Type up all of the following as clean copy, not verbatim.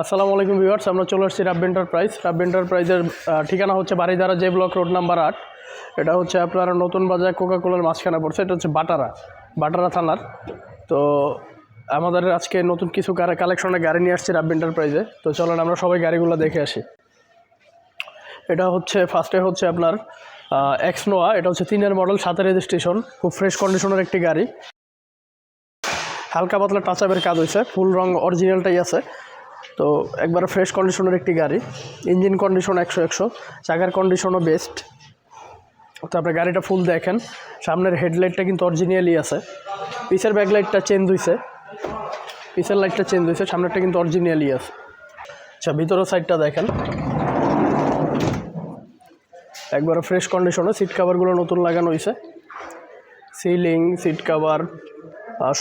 আসসালামু আলাইকুম ভিউয়ার্স, আমরা চলে আসছি রাব্বি এন্টারপ্রাইজের ঠিকানা হচ্ছে Baridhara J block road number 8। এটা হচ্ছে আপনার নতুন বাজার কোকাকোলার মাঝখানে পড়ছে। এটা হচ্ছে বাটারা থানার। তো আমাদের আজকে নতুন কিছু কালেকশনের গাড়ি নিয়ে আসছি রাব্বি এন্টারপ্রাইজে। তো চলেন আমরা সবাই গাড়িগুলো দেখে আসি। এটা হচ্ছে ফার্স্টে হচ্ছে আপনার এক্স নোয়া। এটা হচ্ছে 3-এর মডেল, 7-এর রেজিস্ট্রেশন, খুব ফ্রেশ কন্ডিশনের একটি গাড়ি। হালকা পাতলা টাচ আপের কাজ হয়েছে, ফুল রং অরিজিনালটাই আছে। তো একবার ফ্রেশ কন্ডিশনের একটি গাড়ি, ইঞ্জিন কন্ডিশন 100, চাকার কন্ডিশনও বেস্ট। তো আপনি গাড়িটা ফুল দেখেন, সামনের হেডলাইটটা কিন্তু অরিজিনালই আছে, পিছের ব্যাকলাইটটা চেঞ্জ হয়েছে, পিছের লাইটটা চেঞ্জ হয়েছে, সামনেরটা কিন্তু অরিজিনালই আছে। আচ্ছা, ভিতরের সাইডটা দেখেন, একবার ফ্রেশ কন্ডিশনে। সিট কাভারগুলো নতুন লাগানো হয়েছে, সিলিং, সিট কাভার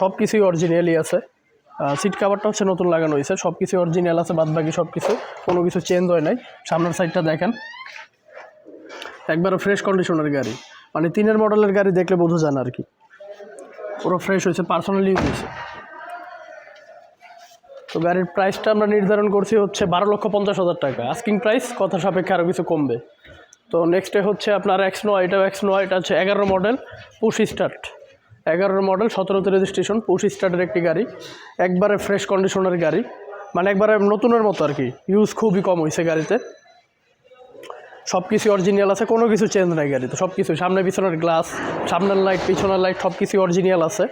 সব কিছুই অরিজিনালই আছে। সিট কাভারটা হচ্ছে নতুন লাগানো হয়েছে, সব কিছু অরিজিনাল আছে, বাদবাকি সব কিছু কোনো কিছু চেঞ্জ হয় নাই। সামনের সাইডটা দেখেন, একবারে ফ্রেশ কন্ডিশনের গাড়ি, মানে 3-এর মডেলের গাড়ি দেখলে বোঝা যায় না আর কি, পুরো ফ্রেশ হয়েছে, পার্সোনালি ইউজ হয়েছে। তো গাড়ির প্রাইসটা আমরা নির্ধারণ করছি হচ্ছে 12,50,000 টাকা আস্কিং প্রাইস, কথা সাপেক্ষে আরও কিছু কমবে। তো নেক্সটে হচ্ছে আপনার এক্স নোয়া। এটা হচ্ছে 11 মডেল, পুশ স্টার্ট, 11 মডেল, 17তে রেজিস্ট্রেশন, পুশ স্টার্টের একটি গাড়ি, একবারে ফ্রেশ কন্ডিশনের গাড়ি, মানে একবারে নতুনের মতো আর কি। ইউজ খুবই কম হয়েছে গাড়িতে, সব কিছু অরিজিনাল আছে, কোনো কিছু চেঞ্জ নাই গাড়িতে। সব কিছু, সামনে পিছনের গ্লাস, সামনের লাইট, পিছনের লাইট, সব কিছু অরিজিনাল আছে।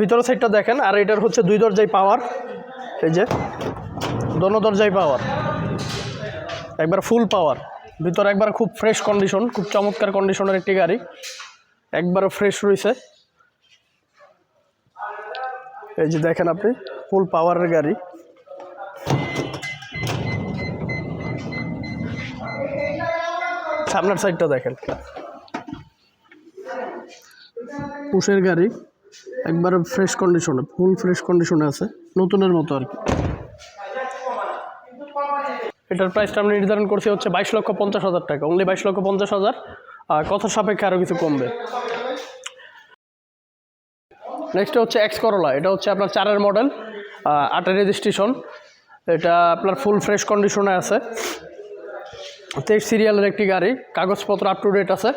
ভিতরের সাইডটা দেখেন, আর এটার হচ্ছে 2 দরজায় পাওয়ার, এই যে দোনো দরজায় পাওয়ার, একবার ফুল পাওয়ার। ভিতরে একবার খুব ফ্রেশ কন্ডিশন, খুব চমৎকার কন্ডিশনের একটি গাড়ি, একবারও ফ্রেশ রয়েছে। এই যে দেখেন আপনি, ফুল পাওয়ারের গাড়ি। সামনের সাইডটা দেখেন, পুশের গাড়ি, একবার ফ্রেশ কন্ডিশনে, ফুল ফ্রেশ কন্ডিশনে আছে, নতুনের মতো আর কি। এটার প্রাইসটা আমরা নির্ধারণ করছি হচ্ছে 22,50,000 টাকা, অনলি 22,50,000, আর কথার সাপেক্ষে আরও কিছু কমবে। নেক্সট হচ্ছে এক্স করোলা। এটা হচ্ছে আপনার 4-এর মডেল, 8-এর রেজিস্ট্রেশন। এটা আপনার ফুল ফ্রেশ কন্ডিশনে আছে, 23 সিরিয়ালের একটি গাড়ি, কাগজপত্র আপ টু ডেট আছে।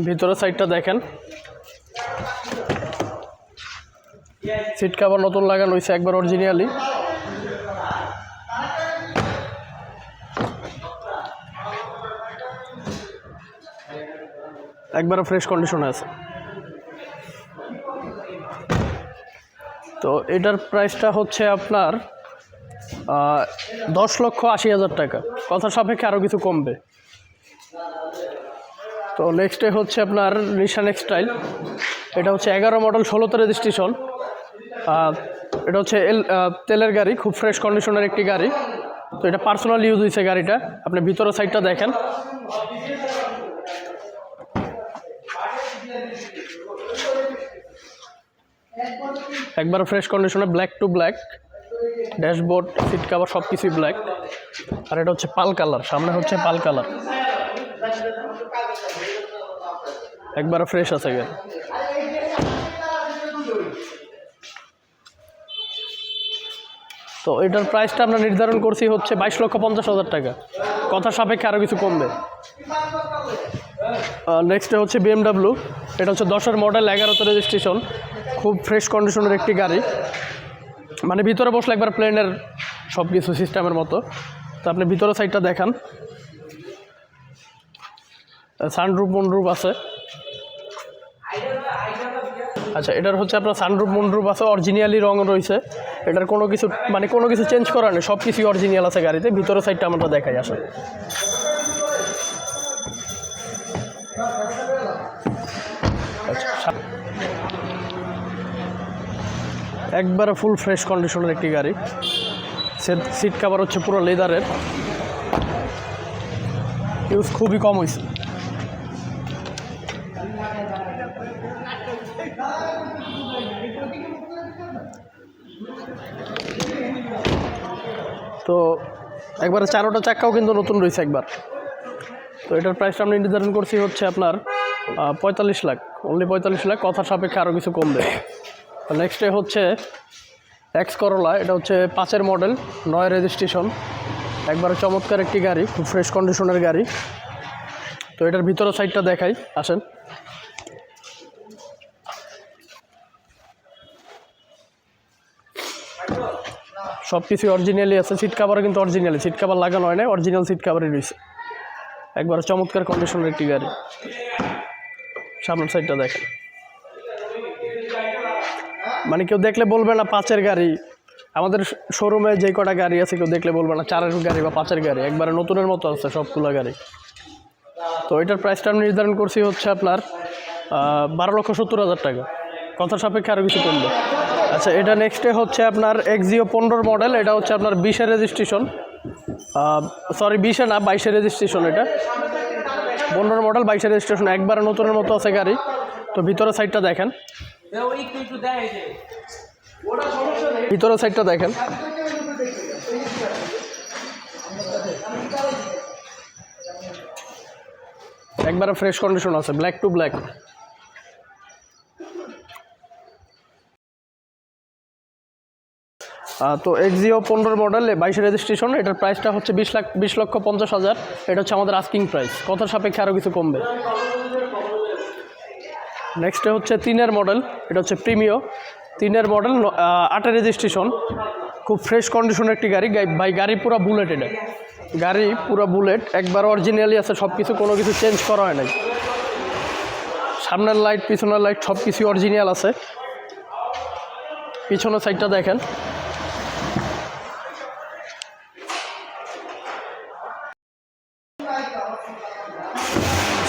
ভিতরের সাইডটা দেখেন, সিট কাভার নতুন লাগানো হয়েছে, একবার অরিজিনালি। একবার ফ্রেশ কন্ডিশনে আছে। তো এটার প্রাইসটা হচ্ছে আপনার 10,80,000 টাকা, কথা সাপেক্ষে আরও কিছু কমবে। তো নেক্সটে হচ্ছে আপনার নিশান এক্সটাইল। এটা হচ্ছে 11 মডেল, 16তে রেজিস্ট্রেশন। এটা হচ্ছে তেলের গাড়ি, খুব ফ্রেশ কন্ডিশনের একটি গাড়ি। তো এটা পার্সোনাল ইউজ হয়েছে গাড়িটা। আপনি ভিতরের সাইডটা দেখেন, একবার ফ্রেশ কন্ডিশনে, black to black, dashboard, seat cover সব কিছুই ব্ল্যাক। আর এটা হচ্ছে পাল কালার, সামনে হচ্ছে পাল কালার, একবার ফ্রেশ আছে গাড়ি। তো এটার প্রাইসটা আমরা নির্ধারণ করছি হচ্ছে 22,50,000 টাকা, কথা সাপেক্ষে আরও কিছু কমবে। নেক্সটে হচ্ছে BMW। এটা হচ্ছে 10-এর মডেল, 11তে রেজিস্ট্রেশন, খুব ফ্রেশ কন্ডিশনের একটি গাড়ি, মানে ভিতরে বসলে একবার প্লেনের সব কিছু সিস্টেমের মতো। তো আপনি ভিতরের সাইডটা দেখান, সানরুফ মুনরুফ আছে। আচ্ছা, এটার হচ্ছে আপনার সানরুফ মুনরুফ আছে, অরিজিনালি রং রয়েছে, এটার কোনো কিছু মানে কোনো কিছু চেঞ্জ করা নেই, সব কিছুই অরিজিনাল আছে গাড়িতে। ভিতরের সাইডটা আমরা দেখাই আসে, একবারে ফুল ফ্রেশ কন্ডিশনের একটি গাড়ি। সিট কাভার হচ্ছে পুরো লেদারের, ইউজ খুবই কম হয়েছে। তো একবারে 4টা চাক্কাও কিন্তু নতুন রয়েছে একবার। তো এটার প্রাইসটা আমরা নির্ধারণ করছি হচ্ছে আপনার 45 লাখ, অনলি 45 লাখ, কথার সাপেক্ষে আরও কিছু কমবে। নেক্সটে হচ্ছে এক্স করোলা, এটা হচ্ছে 5-এর মডেল, 9 রেজিস্ট্রেশন, একবারে চমৎকার একটি গাড়ি, খুব ফ্রেশ কন্ডিশনের গাড়ি। তো এটার ভিতরের সাইডটা দেখাই, আসেন। সব কিছু অরিজিনালি আছে, সিট কাভারও কিন্তু অরিজিনালি, সিট কাভার লাগানো হয় না, অরিজিনাল সিট কাভারই রয়েছে, একবারে চমৎকার কন্ডিশনের একটি গাড়ি। সামনের সাইডটা দেখেন, মানে কেউ দেখলে বলবে না 5-এর গাড়ি। আমাদের শোরুমে যে কটা গাড়ি আছে কেউ দেখলে বলবে না 4-এর গাড়ি বা 5-এর গাড়ি, একবারে নতুনের মতো আছে সবগুলো গাড়ি। তো এটার প্রাইসটা আমি নির্ধারণ করছি হচ্ছে আপনার 12,70,000 টাকা, কথার সাপেক্ষে আরও কিছু কমবে। আচ্ছা, এটা নেক্সটে হচ্ছে আপনার এক্সিও 15 মডেল, এটা হচ্ছে আপনার 20-এর রেজিস্ট্রেশন, সরি 20-এ না 22-এর রেজিস্ট্রেশন, এটা 15 মডেল 22-এর রেজিস্ট্রেশন, একবারে নতুনের মতো আছে গাড়ি। তো ভিতরের সাইডটা দেখেন, ভিতরের সাইডটা দেখেন, একবারে ফ্রেশ কন্ডিশন আছে, ব্ল্যাক টু ব্ল্যাক। তো এক্সিও 15 মডেল 22-এর রেজিস্ট্রেশন, এটার প্রাইসটা হচ্ছে 20,50,000, এটা হচ্ছে আমাদের আস্কিং প্রাইস, কথার সাপেক্ষে আরও কিছু কমবে। নেক্সটে হচ্ছে 3-এর মডেল, এটা হচ্ছে প্রিমিও 3-এর মডেল, 8-এর রেজিস্ট্রেশন, খুব ফ্রেশ কন্ডিশনের একটি গাড়ি ভাই। গাড়ি পুরো বুলেট, এটা গাড়ি পুরো বুলেট, একবার অরিজিনালি আছে, সব কিছু, কোনো কিছু চেঞ্জ করা হয় নাই। সামনের লাইট, পিছনের লাইট সব কিছু অরিজিনাল আছে। পিছনের সাইডটা দেখেন,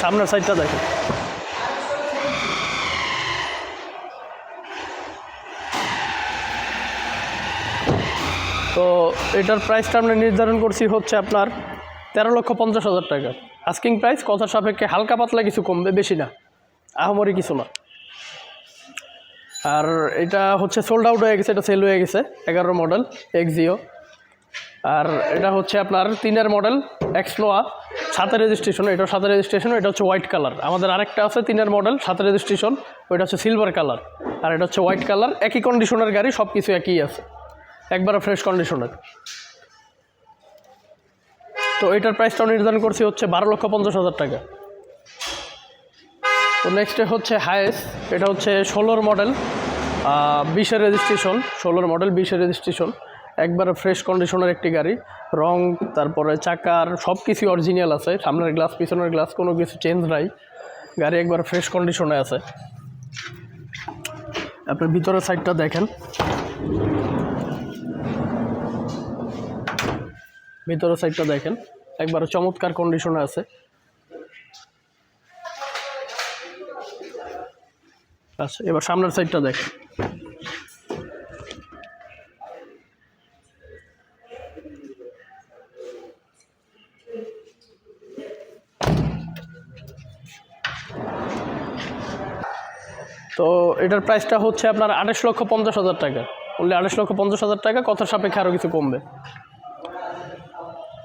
সামনের সাইডটা দেখেন। তো এটার প্রাইসটা আমরা নির্ধারণ করছি হচ্ছে আপনার 13,50,000 টাকা, আস্কিং প্রাইস, কথার সাপেক্ষে হালকা পাতলা কিছু কমবে, বেশি না, আহামরি কিছু না। আর এটা হচ্ছে সোল্ড আউট হয়ে গেছে, এটা সেল হয়ে গেছে, 11 মডেল এক্সিও। আর এটা হচ্ছে আপনার 3-এর মডেল এক্স নোয়া, 7-এর রেজিস্ট্রেশন, এটাও 7-এর রেজিস্ট্রেশন, এটা হচ্ছে হোয়াইট কালার। আমাদের আরেকটা আছে 3-এর মডেল 7-এর রেজিস্ট্রেশন, ওইটা হচ্ছে সিলভার কালার, আর এটা হচ্ছে হোয়াইট কালার। একই কন্ডিশনের গাড়ি, সব কিছু একই আছে, একবারে ফ্রেশ কন্ডিশনের। তো এটার প্রাইসটাও নির্ধারণ করছি হচ্ছে 12,50,000 টাকা। তো নেক্সটে হচ্ছে হায়েস, এটা হচ্ছে 16-র মডেল 20-এর রেজিস্ট্রেশন, 16-র মডেল 20-এর রেজিস্ট্রেশন, একবারে ফ্রেশ কন্ডিশনের একটি গাড়ি, রং তারপরে চাকার সব কিছু অরিজিনাল আছে, সামনের গ্লাস পিছনের গ্লাস কোনো কিছু চেঞ্জ নাই, গাড়ি একবার ফ্রেশ কন্ডিশনে আছে। আপনার ভিতরের সাইডটা দেখেন, ভিতরের সাইডটা দেখেন, একবার চমৎকার কন্ডিশনে আছে। আচ্ছা, এবার সামনের সাইডটা দেখেন, তো এটার প্রাইসটা হচ্ছে আপনার 28,50,000 টাকা, বললে 28,50,000 টাকা, কথার সাপেক্ষে আরও কিছু কমবে।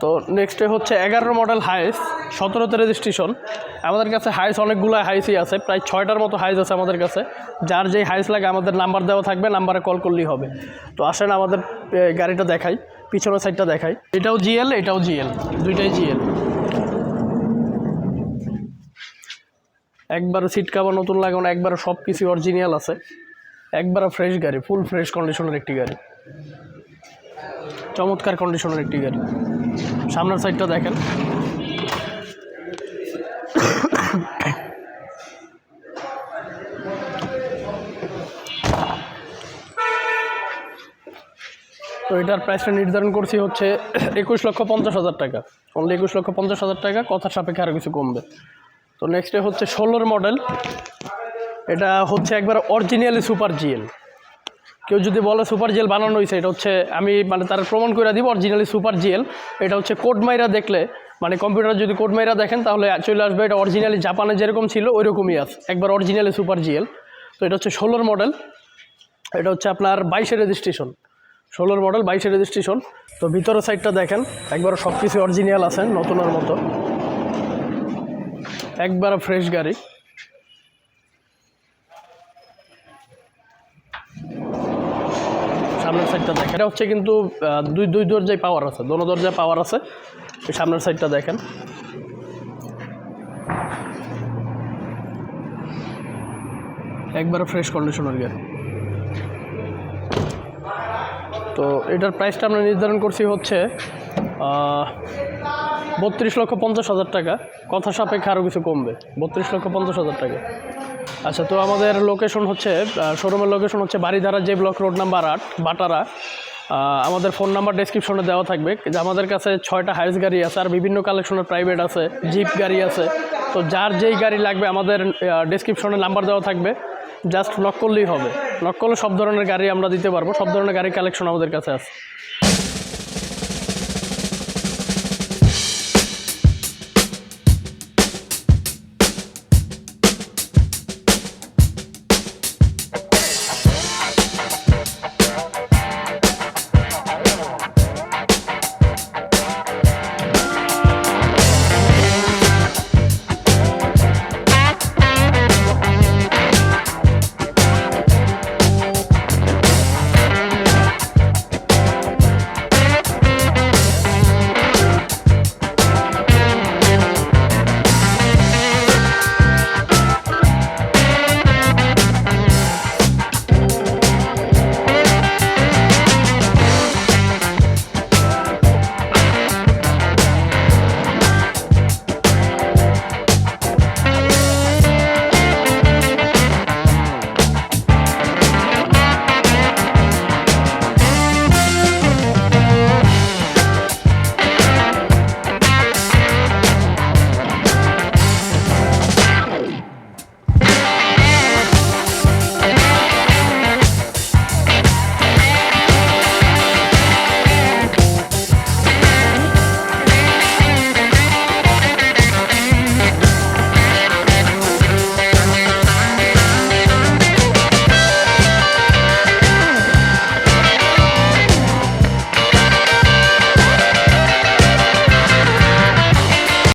তো নেক্সটে হচ্ছে 11 মডেল হাইস, 17-তে রেজিস্ট্রেশন। আমাদের কাছে হাইস অনেকগুলো হাইসই আছে, প্রায় 6টার মতো হাইস আছে আমাদের কাছে। যার যেই হাইস লাগে আমাদের নাম্বার দেওয়া থাকবে, নাম্বারে কল করলেই হবে। তো আসেন আমাদের গাড়িটা দেখাই, পিছনের সাইডটা দেখাই। এটাও জিএল, এটাও জিএল, দুইটাই জিএল। একবারে সিট কাভার নতুন লাগানো, একবারে সব কিছু অরিজিনাল আছে, একবারে ফ্রেশ গাড়ি, ফুল ফ্রেশ কন্ডিশনের একটি গাড়ি, চমৎকার কন্ডিশনের একটি গাড়ি। সামনের সাইডটা দেখেন, তো এটার প্রাইসটা নির্ধারণ করছি হচ্ছে 21,50,000 টাকা, অনলি 21,50,000 টাকা, কথার সাপেক্ষে আরও কিছু কমবে। তো নেক্সটে হচ্ছে 16-র মডেল, এটা হচ্ছে একবার অরিজিনালি সুপার জিএল। কেউ যদি বলে সুপার জিএল বানানো হয়েছে, এটা হচ্ছে আমি মানে তার প্রমাণ করে দিব অরিজিনালি সুপার জিএল। এটা হচ্ছে কোড মাইরা দেখলে, মানে কম্পিউটার যদি কোড মাইরা দেখেন তাহলে চলে আসবে এটা অরিজিনালি জাপানে যেরকম ছিল ওইরকমই আছে, একবার অরিজিনালি সুপার জিএল। তো এটা হচ্ছে 16-র মডেল, এটা হচ্ছে আপনার 22-এর রেজিস্ট্রেশন, 16-র মডেল 22-এর রেজিস্ট্রেশন। তো ভিতরের সাইডটা দেখেন, একবার সব কিছু অরিজিনাল আছে, নতুনের মতো, একবার ফ্রেশ গাড়ি। সামনের সাইডটা দেখেন, এটা হচ্ছে কিন্তু দুই দরজায় পাওয়ার আছে, দোনো দরজায় পাওয়ার আছে। এই সামনের সাইডটা দেখেন, একবারে ফ্রেশ কন্ডিশনের গাড়ি। তো এটার প্রাইসটা আমরা নির্ধারণ করছি হচ্ছে 32,50,000 টাকা। কথা সাপেক্ষে আরও কিছু কমবে, 32,50,000 টাকা। আচ্ছা, তো আমাদের লোকেশন হচ্ছে, শোরুমের লোকেশন হচ্ছে Baridhara J block road number 8, বাটারা। আমাদের ফোন নাম্বার ডেসক্রিপশনে দেওয়া থাকবে। যে আমাদের কাছে 6টা হাইস গাড়ি আছে, আর বিভিন্ন কালেকশনের প্রাইভেট আছে, জিপ গাড়ি আছে। তো যার যেই গাড়ি লাগবে আমাদের ডেসক্রিপশনে নাম্বার দেওয়া থাকবে, জাস্ট নক করলেই হবে। নক করলে সব ধরনের গাড়ি আমরা দিতে পারবো, সব ধরনের গাড়ি কালেকশন আমাদের কাছে আছে।